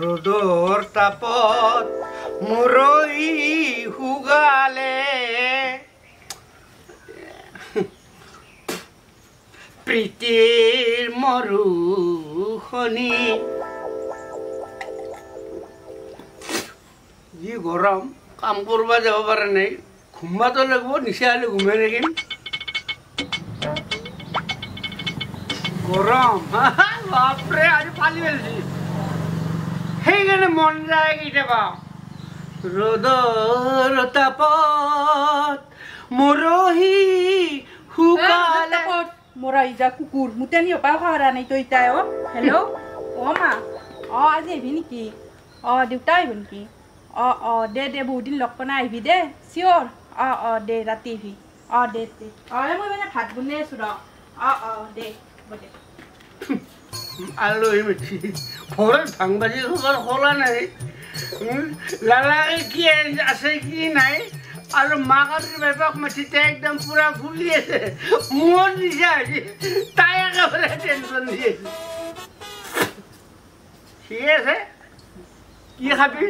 রোদর তাপত মুরই হুগালে প্রীতির মরুখনি যি গরম কাম করবা যাব পারে নাই ঘুমবা তো লাগবো নিচে হলে ঘুমে থাকিম গরম বাপরে আজ পালি ফেলছি সেইকাৰণে মন যায় কেতিয়াবা ৰ'দৰ তাপত মৰহি শুকালে মৰা ইজা কুকুৰ মুতেনি অপায় সহাৰা নাই তই তাই হেল্ল' মা আজি আহিবি নেকি দেউতা আহিব নেকি দে বহুত দিন লগ পোৱা নাই আহিবি দে চিয়'ৰ দে ৰাতি আহিবি দে মই মানে ভাত বনাই আছো দে দে আলহী মিঠি ঘৰত ভাং বাজি খবৰ খোলা নাই লালাকে কি আছে কি নাই আৰু মাক আৰু বেপাক মাতিতে একদম পুৰা ফুলি আছে মোৰ নিচা হৈছে তাই একেবাৰে টেনশ্যন দি আছে ঠিক আছে কি খাবি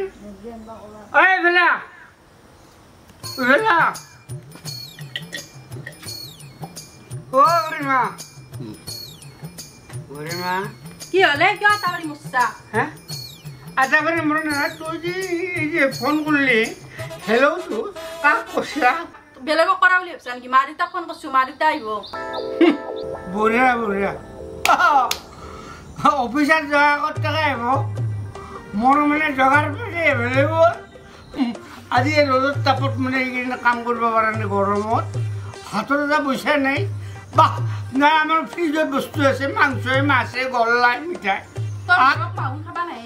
ঐ ভেলা ভেলা গৰিমা গৰিমা কি হলে কিয় আটাবাৰী মুচা হ্যাঁ আটাবাৰী মনে নহয় তুই যে ফোন কৰলি হেল্ল' তো কাক কৈছা বেলেগক কৰা বুলি ভাবছা নেকি মা দেউতাক ফোন কৰিছো মা দেউতা আহিব বঢ়িয়া বঢ়িয়া অফিচত যোৱাৰ আগত তাকে আহিব মোৰ মানে জগাৰ পেটে এভেইলেবল আজি ৰ'দৰ তাপত মানে এইকেইদিন কাম কৰিব পৰা নাই গৰমত হাতত এটা পইচা নাই বাহ নাই আমাৰ ফ্ৰিজত বস্তু আছে মাংসই মাছে গল্লাই মিঠাই খাবা নাই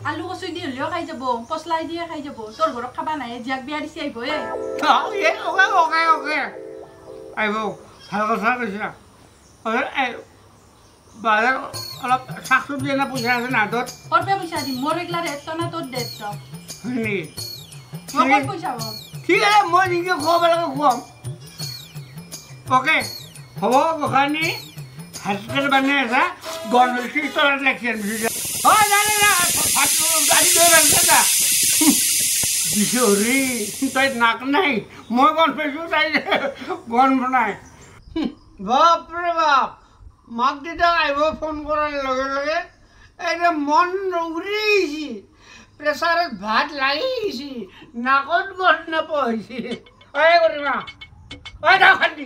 আলু কচু দি হলেও খাই যাব পচলাই দিয়ে খাই যাব তোৰ ঘৰত খাবা নাই জিয়াক বিয়া দিছে আহিব আহিব ভাল কথা কৈছা বাজাৰ অলপ শাক চব্জি এনে পইচা আছে না হাতত ক'ৰপৰা পইচা দিম মোৰ ৰেগুলাৰ ৰেট না তোৰ ডেট নেকি মই ক'ত পইচা পাম ঠিক আছে মই নিজে খুৱাব লাগে খুৱাম অ'কে হ'ব গোসাঁনী হাতকেইটা বান্ধি আছা গণেশী তলত ৰাখি আনিছোঁ বিচৰি তাই নাক নাই মই গণ পাইছোঁ তাই গণ বনাই বাপৰে বাপ মাক দেউতাক আহিব ফোন কৰাৰ লগে লগে একদম মন উৰি আহিছে প্ৰেছাৰত ভাত লাগি আহিছে নাকত গছ নাপাইছে কৰিমা দাও খান্দি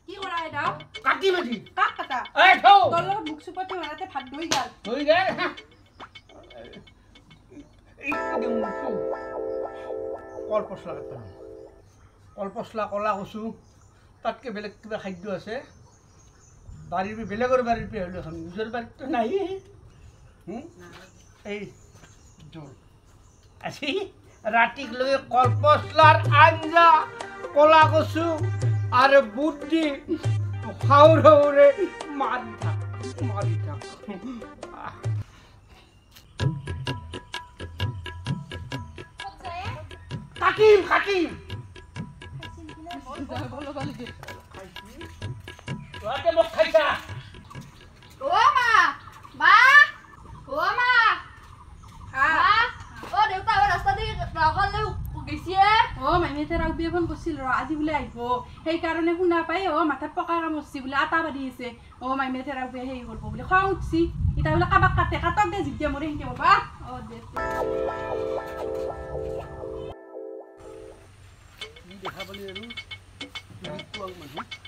কি কৰা দাও কাটি মাটি কাক কাটা থৌ তলৰ বুক চুপতে মাৰাতে ভাত দৈ গাল কলপচলা কাটা কলপচলা কলা কচু তাতকৈ বেলেগ কিবা খাদ্য আছে বাৰীৰ বেলেগৰ বাৰীৰ পৰা হ'লে নিজৰ বাৰীততো নাই এই জোল আজি ৰাতিক লৈ কলপচলাৰ আঞ্জা কলা কচু আৰু বুট দি খাওঁ খাওঁৰে মাৰি থাক কাটিম মোক খাইছা ফোন কৰিছিল আজি বোলে আহিব সেইকাৰণে শুনা পাই মাথাত পকা কাম উঠছি বোলে আটা বাঢ়ি আছে মাইমে থেৰাপি হেৰি কৰিব বোলে খং উঠছি এতিয়া বোলে কাবাক কাটক দে যেতিয়া মৰে সেনেকে পাবা দেখা পালি আৰু মানুহ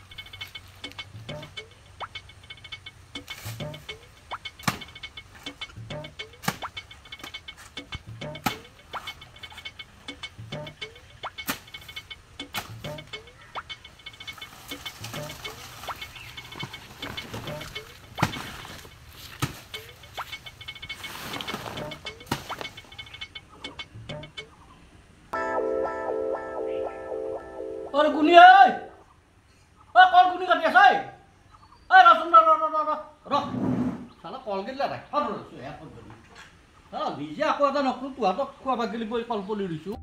কলগুনি কলগুনি কাটি আছে ৰচোন চালা কল গেলা নিজে আকৌ এটা নকৰো তোহাতক খোৱাব গেলি মই কল পলি দিছোঁ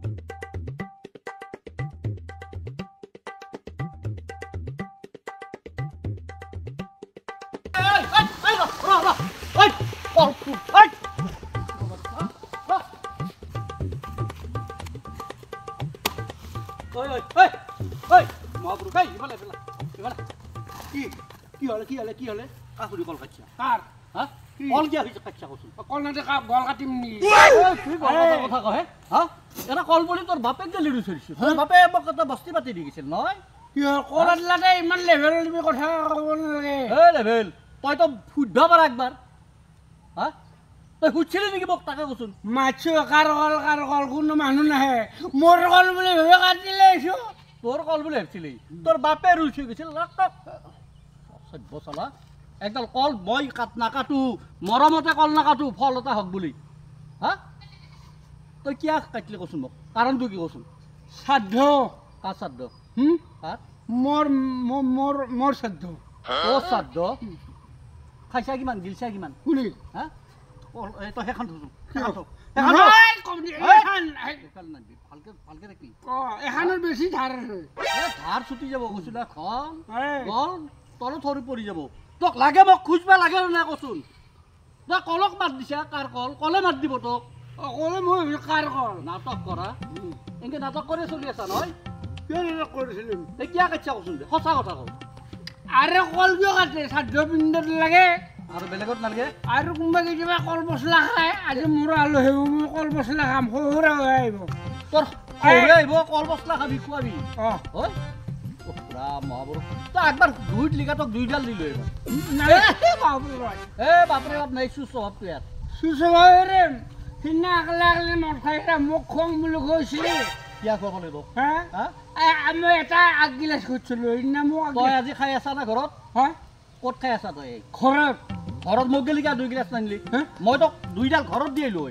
কি হলে কাকুরি কল কাটছা কার হ্যাঁ কি? কল কিয়া হইছে কাটছা কচোন কল নাতে গল কাটিম নেকি তুই কথা কহে হ্যাঁ এটা কল বলি তোর বাপেক গেলি ৰুইছিল তোর বাপে মোক এটা বস্তি পাতি দি গৈছিল নহয় কি কল আনলাতে ইমান লেভেল তুমি কথা ক'ব নালাগে এই লেভেল তই তো শুদ্ধ পাৰ একবাৰ হা তই শুধছিলি নেকি মোক তাকে কচোন মাছো কাৰ কল কোনো মানুহ নাহে মোৰ কল বুলি ভাবি কাটিলে আহিছো তোৰ কল বুলি ভাবছিলি তোৰ বাপে ৰুই থৈ গৈছিল সভ্য চলা একডাল কল মই নাকাটো মৰমতে কল নাকাটো ফল এটা হওক বুলি হা তই কিয় কাটিলি কচোন মোক কাৰণটো কি কচোন শ্ৰাদ্ধ কাৰ শ্ৰাদ্ধ কাৰ মোৰ শ্ৰাদ্ধ তোৰ শ্ৰাদ্ধ খাইছা কিমান গিলছা কিমান কোনে হা তই সেইখন থচোন ভালকে দেখি এখানৰ বেছি ধাৰ আছে ধাৰ ছুটি যাব কৈছিলা খন কল তলত সৰি পৰি যাব তোক লাগে মোক খুজবা লাগে না কচোন তই কলক মাত দিছা কাৰ কল কলে মাত দিব তোক অকলে মই ভাবিছো কাৰ কল নাটক কৰা এনেকে নাটক কৰি চলি আছা নহয় কিয় নাটক কৰিছিলিম তই কিয় কাটছা কচোন দে সঁচা কথা কওঁ আৰু কল কিয় কাটে শ্ৰাদ্ধ পিণ্ডত লাগে আৰু বেলেগত নালাগে আৰু কোনোবা কেতিয়াবা কল পচলা খায় আজি মোৰ আলহী মই কল পচলা খাম সৰু হৈ আহিব তোৰ সৰুৱে আহিব কল পচলা খাবি খুৱাবি অঁ হয় মহাবুৰ তই একবাৰ দুইত লিখা তোক দুইডাল দিলো এইবাৰ বাপৰে বাপ নাই সুস্বভাৱটো ইয়াত সুস্বভাৱৰে সিদিনা একলে মদ খাইছা মোক খুৱাম বুলি কৈছিলি কিয় খুৱাব লাগিব হা মই এটা আগগিলাচ খুজিছিলোঁ সিদিনা মোক তই আজি খাই আছা না ঘৰত হা ক'ত খাই আছা তই ঘৰত ঘৰত মোক গেলি কিয় দুই গিলাচ নানিলি মই তোক দুইডাল ঘৰত দি আহিলো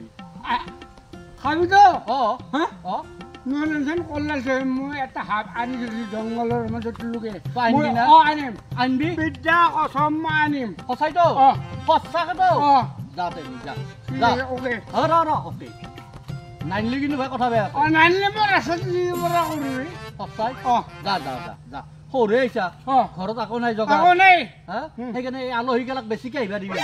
খাবিতো অঁ হা অঁ নহয় কলাইছে মই এটা হাত আনিছিলো জংঘলৰ মাজত লোকে আনিবি না আনিম আনবি বিদ্যা কচম মই আনিম সঁচাইতো অঁ সঁচাকেতো অঁ যা তই যা যা অ'কে অ'কে নানিলি কিন্তু ভাই কথা বেয়া অঁ নানিলে মই ৰাস্তাত পৰা কৰিবি সঁচাই অঁ যা যা যা যা সৰুৱে আহিছা অঁ ঘৰত আকৌ নাই জগা আকৌ নাই হা সেইকাৰণে এই আলহীগিলাক বেছিকৈ আহিবা দিবি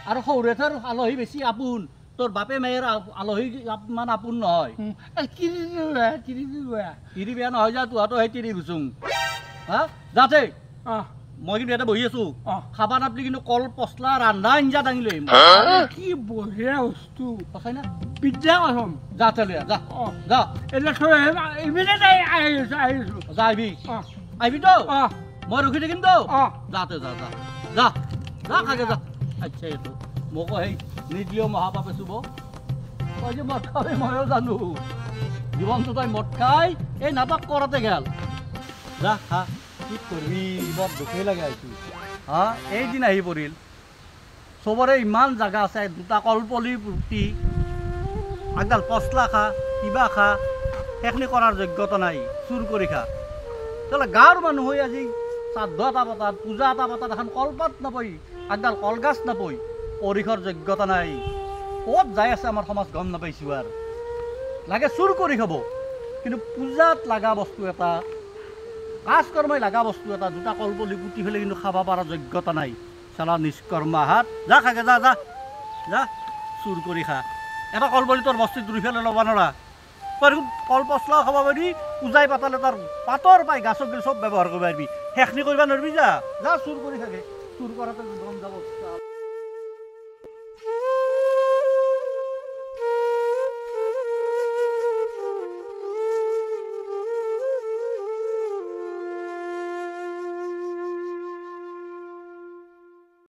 আৰু সৰুৱে থৰ আলহী বেছি আপোন তোৰ বাপে মায়েৰ আলহী ইমান আপোন নহয় তিৰি বেয়া নহয় যা তোহাতো সেই তিৰি গুচোং হা যাতে অঁ মই কিন্তু ইয়াতে বহি আছো অঁ খাবা নাপলি কিন্তু কল পচলা ৰান্ধা আঞ্জা দাঙি লৈ আহিম কি বঢ়িয়া বস্তু সঁচাই না বিদ্যা কচম যাতে লৈ যা অঁ যা এতিয়া থৈ আহিম ইমিডিয়েট আহিছোঁ যা আহিবি অঁ আহিবি তো অঁ মই ৰখি থাকিম তো অঁ যাতে যা যা যা যা খাগে যা আচ্ছা এইটো মোকো সেই নিদিলেও মহাপাপে চুব তই যে মদ খাবি ময়ো জানো জীৱনটো তই মদ খাই এই নাটক কৰাতে গেল যা খা কি কৰিবি বৰ দুখেই লাগে আহিছোঁ হা এইদিন আহি পৰিল চবৰে ইমান জাগা আছে দুটা কলপলি ৰুটি আগডাল পচলা খা কিবা খা সেইখিনি কৰাৰ যোগ্যতা নাই চুৰ কৰি খা তেতিয়াহ'লে গাঁৱৰ মানুহ হৈ আজি শ্ৰাদ্ধ এটা পতাত পূজা এটা পতাত এখন কলপাত নাপই আগডাল কলগাছ নাপই পৰিসৰ যোগ্যতা নাই ক'ত যাই আছে আমাৰ সমাজ গম নাপাইছোঁ আৰু লাগে চুৰ কৰি খাব কিন্তু পূজাত লগা বস্তু এটা কাজ কৰ্মই লগা বস্তু এটা দুটা কলপলি পুতি ফেলে কিন্তু খাব পৰা যোগ্যতা নাই চালা নিষ্কৰ্মা হাত যা খাগে যা যা যা চুৰ কৰি খা এটা কলপলি তোৰ বস্তুত ৰুই ফেলে ল'ব নোৱাৰা তই কল পচলাও খাব পাৰি পূজাই পাতালে তাৰ পাতৰ পাই গাছক গিল চব ব্যৱহাৰ কৰিব পাৰিবি সেইখিনি কৰিব নোৱাৰিবি যা যা চুৰ কৰি থাকে চুৰ কৰাটো গম যাব